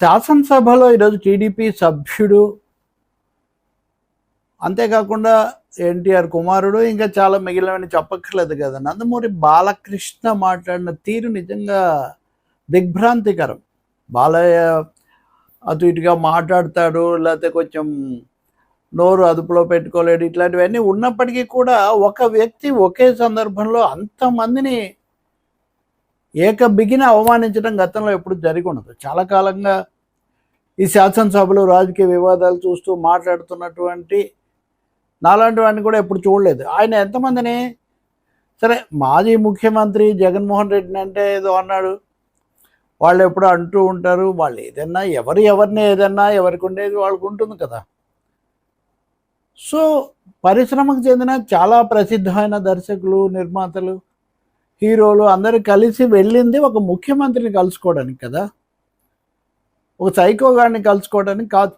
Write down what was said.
శాసనసభలో ఈరోజు టీడీపీ సభ్యుడు, అంతేకాకుండా ఎన్టీఆర్ కుమారుడు, ఇంకా చాలా మిగిలినవన్నీ చెప్పక్కర్లేదు కదా. నందమూరి బాలకృష్ణ మాట్లాడిన తీరు నిజంగా దిగ్భ్రాంతికరం. బాలయ్య అటు ఇటుగా మాట్లాడతాడు, లేకపోతే కొంచెం నోరు అదుపులో పెట్టుకోలేడు, ఇట్లాంటివన్నీ ఉన్నప్పటికీ కూడా ఒక వ్యక్తి ఒకే సందర్భంలో అంతమందిని బిగిన అవమానించడం గతంలో ఎప్పుడు జరిగి ఉండదు. చాలా కాలంగా ఈ శాసనసభలో రాజకీయ వివాదాలు చూస్తూ మాట్లాడుతున్నటువంటి నాలాంటి వాడిని కూడా ఎప్పుడు చూడలేదు. ఆయన ఎంతమందిని, సరే మాజీ ముఖ్యమంత్రి జగన్మోహన్ రెడ్డిని అంటే ఏదో అన్నాడు, వాళ్ళు ఎప్పుడు అంటూ ఉంటారు, వాళ్ళు ఏదన్నా ఎవరిని ఏదన్నా ఎవరికి ఉండేది వాళ్ళకు ఉంటుంది కదా. సో పరిశ్రమకు చెందిన చాలా ప్రసిద్ధమైన దర్శకులు, నిర్మాతలు, హీరోలు అందరూ కలిసి వెళ్ళింది ఒక ముఖ్యమంత్రిని కలుసుకోవడానికి కదా, ఒక సైకో గారిని కలుసుకోవడానికి కాదు.